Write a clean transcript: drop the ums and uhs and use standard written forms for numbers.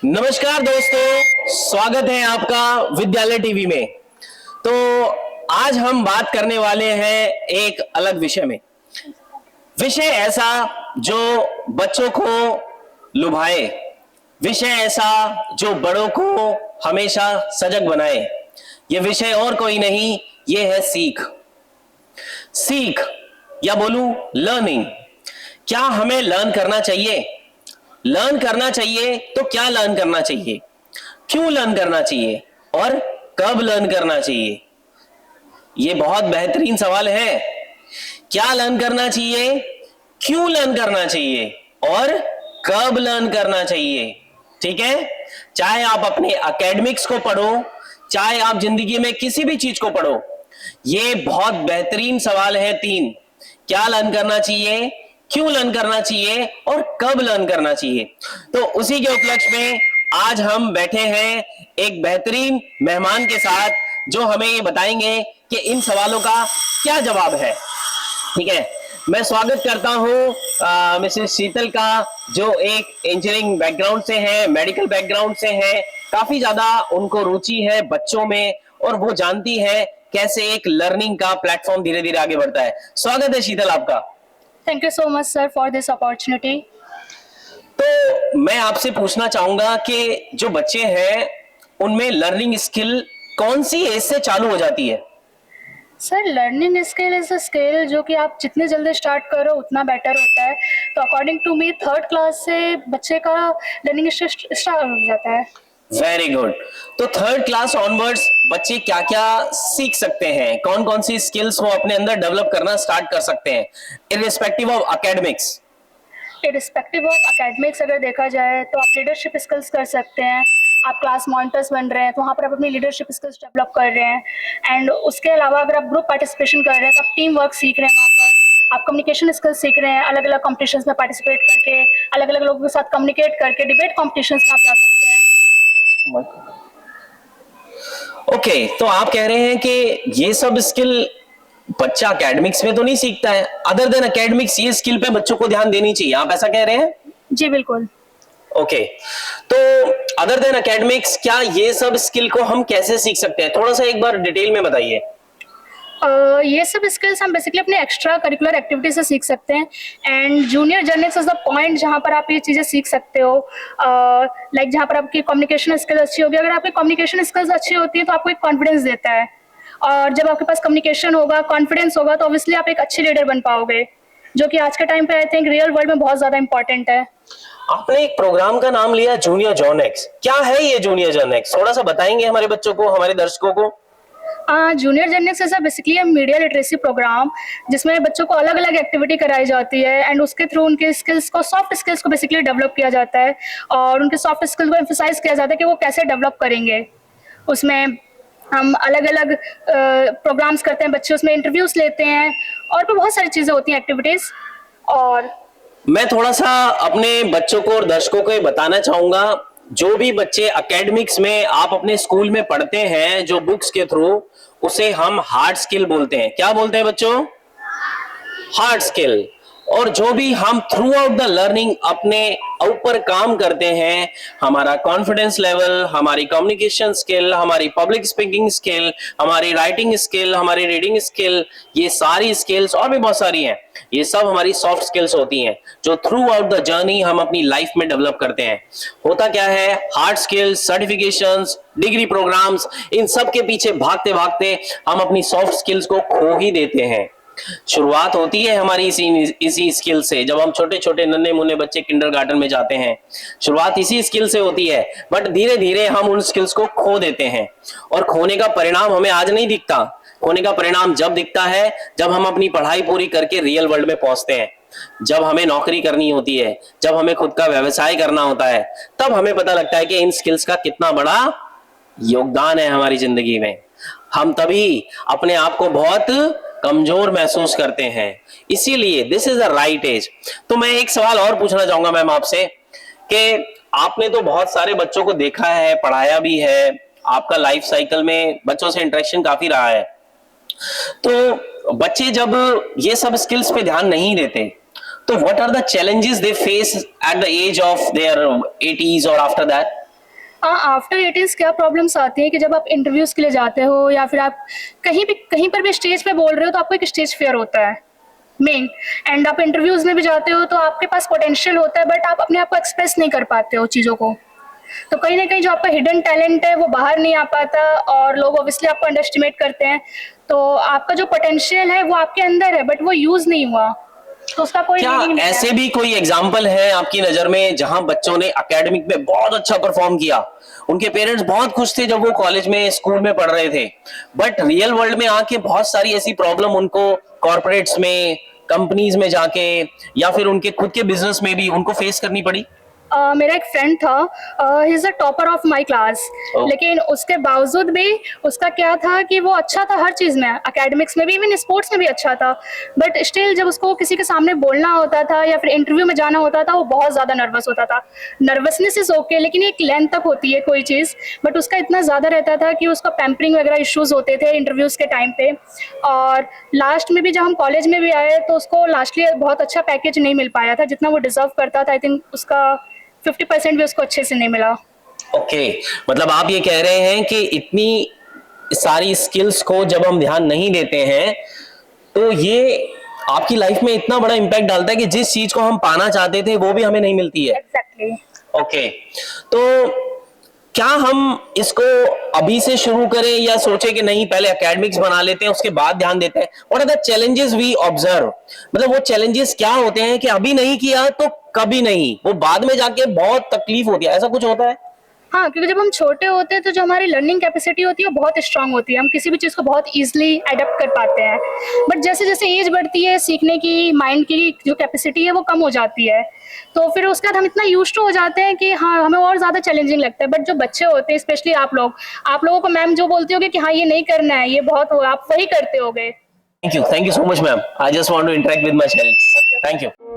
नमस्कार दोस्तों, स्वागत है आपका विद्यालय टीवी में। तो आज हम बात करने वाले हैं एक अलग विषय में। विषय ऐसा जो बच्चों को लुभाए, विषय ऐसा जो बड़ों को हमेशा सजग बनाए। यह विषय और कोई नहीं, यह है सीख। सीख या बोलूं लर्निंग। क्या हमें लर्न करना चाहिए? लर्न करना चाहिए तो क्या लर्न करना चाहिए, क्यों लर्न करना चाहिए और कब लर्न करना चाहिए? यह बहुत बेहतरीन सवाल है। क्या लर्न करना चाहिए, क्यों लर्न करना चाहिए और कब लर्न करना चाहिए? ठीक है, चाहे आप अपने एकेडमिक्स को पढ़ो, चाहे आप जिंदगी में किसी भी चीज को पढ़ो, ये बहुत बेहतरीन सवाल है। तीन, क्या लर्न करना चाहिए, क्यों लर्न करना चाहिए और कब लर्न करना चाहिए। तो उसी के उपलक्ष्य में आज हम बैठे हैं एक बेहतरीन मेहमान के साथ, जो हमें ये बताएंगे कि इन सवालों का क्या जवाब है। ठीक है, मैं स्वागत करता हूं मिसेस शीतल का, जो एक इंजीनियरिंग बैकग्राउंड से है, मेडिकल बैकग्राउंड से है। काफी ज्यादा उनको रुचि है बच्चों में और वो जानती है कैसे एक लर्निंग का प्लेटफॉर्म धीरे धीरे आगे बढ़ता है। स्वागत है शीतल आपका। Thank you so much, sir, for this opportunity. तो मैं आपसे पूछना चाहूंगा कि जो बच्चे हैं उनमें लर्निंग स्किल कौन सी एज से चालू हो जाती है? Sir, learning skill is a skill जो कि आप जितने जल्दी स्टार्ट करो उतना बेटर होता है। तो according to me 3rd class से बच्चे का लर्निंग स्टार्ट हो जाता है। Very good. तो 3rd क्लास ऑनवर्ड्स बच्चे क्या क्या सीख सकते हैं, कौन कौन सी स्किल्स वो अपने अंदर डेवलप करना स्टार्ट कर सकते हैं, irrespective of academics? Irrespective of academics अगर देखा जाए तो आप लीडरशिप स्किल्स कर सकते हैं। आप क्लास मॉनिटर्स बन रहे हैं तो वहाँ पर आप अपनी लीडरशिप स्किल्स डेवलप कर रहे हैं। एंड उसके अलावा अगर आप ग्रुप पार्टिसिपेशन कर रहे हैं तो आप टीम वर्क सीख रहे हैं। वहाँ पर आप कम्युनिकेशन स्किल्स सीख रहे हैं। अलग अलग कॉम्पिटिशन्स में पार्टिसिपेट करके, अलग अलग लोगों के साथ कम्युनिकेट करके डिबेट कॉम्पिटिशन्स में आप जा सकते हैं। ओके, तो आप कह रहे हैं कि ये सब स्किल बच्चा एकेडमिक्स में तो नहीं सीखता है, अदर देन एकेडमिक्स ये स्किल पे बच्चों को ध्यान देनी चाहिए, आप ऐसा कह रहे हैं? जी बिल्कुल। ओके, तो अदर देन एकेडमिक्स क्या ये सब स्किल को हम कैसे सीख सकते हैं, थोड़ा सा एक बार डिटेल में बताइए। ये सब स्किल्स हम बेसिकली अपने एक्स्ट्रा करिकुलर एक्टिविटी से सीख सकते हैं। And junior Journix is the point जहाँ पर आप ये चीज़ें सीख सकते हो। लाइक जहाँ पर आपकी कम्युनिकेशन स्किल्स अच्छी होगी। अगर आपकी कम्युनिकेशन स्किल्स अच्छी होती है तो आपको एक कॉन्फिडेंस देता है, और जब आपके पास कम्युनिकेशन होगा, कॉन्फिडेंस होगा, तो ऑब्वियसली आप एक अच्छे लीडर बन पाओगे, जो कि आज के टाइम पे आई थिंक रियल वर्ल्ड में बहुत ज़्यादा इंपॉर्टेंट है। आपने एक प्रोग्राम का नाम लिया जूनियर जॉनेक्स, क्या है ये जूनियर जॉनेक्स, थोड़ा सा बताएंगे हमारे बच्चों को, हमारे दर्शकों को? Junior Journix is basically media literacy programme, जिसमें बच्चों को अलग अलग एक्टिविटी कराई जाती है एंड उसके थ्रू उनके स्किल्स को, सॉफ्ट स्किल्स को बेसिकली डेवलप किया जाता है, और उनके सॉफ्ट स्किल्स को एम्फसाइज किया जाता है कि वो कैसे डेवलप करेंगे। उसमें हम अलग अलग प्रोग्राम्स करते हैं, बच्चे उसमें इंटरव्यूज लेते हैं, और भी बहुत सारी चीज़ें होती हैं, एक्टिविटीज़। और मैं थोड़ा सा अपने बच्चों को और दर्शकों को ये बताना चाहूंगा, जो भी बच्चे एकेडमिक्स में आप अपने स्कूल में पढ़ते हैं जो बुक्स के थ्रू, उसे हम हार्ड स्किल बोलते हैं। क्या बोलते हैं बच्चों? Hard skill. और जो भी हम थ्रू आउट द लर्निंग अपने ऊपर काम करते हैं, हमारा कॉन्फिडेंस लेवल, हमारी कम्युनिकेशन स्किल, हमारी पब्लिक स्पीकिंग स्किल, हमारी राइटिंग स्किल, हमारी रीडिंग स्किल, ये सारी स्किल्स और भी बहुत सारी हैं, ये सब हमारी सॉफ्ट स्किल्स होती हैं जो थ्रू आउट द जर्नी हम अपनी लाइफ में डेवलप करते हैं। होता क्या है, hard skills, certifications, degree programmes, इन सब के पीछे भागते भागते हम अपनी सॉफ्ट स्किल्स को खो ही देते हैं। शुरुआत होती है हमारी इसी स्किल से, जब हम छोटे छोटे नन्हे मुन्ने बच्चे किंडरगार्टन में जाते हैं, शुरुआत इसी स्किल से होती है। बट धीरे धीरे हम उन स्किल्स को खो देते हैं, और खोने का परिणाम हमें आज नहीं दिखता। खोने का परिणाम जब दिखता है जब हम अपनी पढ़ाई पूरी करके रियल वर्ल्ड में पहुंचते हैं, जब हमें नौकरी करनी होती है, जब हमें खुद का व्यवसाय करना होता है, तब हमें पता लगता है कि इन स्किल्स का कितना बड़ा योगदान है हमारी जिंदगी में। हम तभी अपने आप को बहुत कमजोर महसूस करते हैं। इसीलिए this is the right age. तो मैं एक सवाल और पूछना चाहूंगा मैम आपसे, कि आपने तो बहुत सारे बच्चों को देखा है, पढ़ाया भी है, आपका लाइफ साइकिल में बच्चों से इंटरेक्शन काफी रहा है, तो बच्चे जब ये सब स्किल्स पे ध्यान नहीं देते, तो what are the challenges they face at the age of their 80s और आफ्टर दैट? आफ्टर 18 क्या प्रॉब्लम्स आती है कि जब आप इंटरव्यूज के लिए जाते हो या फिर आप कहीं पर भी स्टेज पे बोल रहे हो तो आपको एक स्टेज फियर होता है मेन। एंड आप इंटरव्यूज में भी जाते हो तो आपके पास पोटेंशियल होता है बट आप अपने आप को एक्सप्रेस नहीं कर पाते हो चीज़ों को। तो कहीं ना कहीं जो आपका हिडन टैलेंट है वो बाहर नहीं आ पाता और लोग ऑब्वियसली आपको अंडर एस्टिमेट करते हैं। तो आपका जो पोटेंशियल है वो आपके अंदर है बट वो यूज नहीं हुआ तो उसका कोई क्या meaning नहीं है। ऐसे भी कोई एग्जाम्पल है आपकी नजर में जहां बच्चों ने एकेडमिक में बहुत अच्छा परफॉर्म किया, उनके पेरेंट्स बहुत खुश थे जब वो कॉलेज में स्कूल में पढ़ रहे थे, बट रियल वर्ल्ड में आके बहुत सारी ऐसी प्रॉब्लम उनको कॉर्पोरेट्स में, कंपनीज में जाके या फिर उनके खुद के बिजनेस में भी उनको फेस करनी पड़ी? मेरा एक फ्रेंड था, he is a topper of my class, लेकिन उसके बावजूद भी उसका क्या था कि वो अच्छा था हर चीज़ में, एकेडमिक्स में भी, इवन स्पोर्ट्स में भी अच्छा था, बट स्टिल जब उसको किसी के सामने बोलना होता था या फिर इंटरव्यू में जाना होता था वो बहुत ज़्यादा नर्वस होता था। नर्वसनेस इज़ ओके, लेकिन एक लेंथ तक होती है कोई चीज़, बट उसका इतना ज़्यादा रहता था कि उसका पैम्परिंग वगैरह इश्यूज़ होते थे इंटरव्यूज़ के टाइम पे। और लास्ट में भी जब हम कॉलेज में भी आए तो उसको लास्टली बहुत अच्छा पैकेज नहीं मिल पाया था जितना वो डिजर्व करता था। आई थिंक उसका 50% भी उसको अच्छे से नहीं मिला। ओके, मतलब आप ये कह रहे हैं कि इतनी सारी स्किल्स को जब हम ध्यान नहीं देते हैं तो ये आपकी लाइफ में इतना बड़ा इम्पैक्ट डालता है कि जिस चीज को हम पाना चाहते थे वो भी हमें नहीं मिलती है। एग्जैक्टली। ओके, तो क्या हम इसको अभी से शुरू करें या सोचे कि नहीं पहले एकेडमिक्स बना लेते हैं उसके बाद ध्यान देते हैं? What are the challenges we observe? मतलब वो चैलेंजेस क्या होते हैं कि अभी नहीं किया तो कभी नहीं, वो बाद में जाके बहुत तकलीफ होती है, ऐसा कुछ होता है? हाँ, क्योंकि जब हम छोटे होते हैं तो जो हमारी लर्निंग कैपेसिटी होती है वो बहुत स्ट्रांग होती है, हम किसी भी चीज़ को बहुत ईजिली अडेप्ट कर पाते हैं। बट जैसे जैसे एज बढ़ती है सीखने की, माइंड की जो कैपेसिटी है वो कम हो जाती है, तो फिर उसके बाद हम इतना यूज्ड टू हो जाते हैं कि हाँ हमें और ज़्यादा चैलेंजिंग लगता है। बट जो बच्चे होते हैं, स्पेशली आप लोगों को मैम जो बोलती होगी कि हाँ ये नहीं करना है, ये बहुत हो, आप वही करते होगे। Thank you so much ma'am, I just want to interact with my child. Thank you.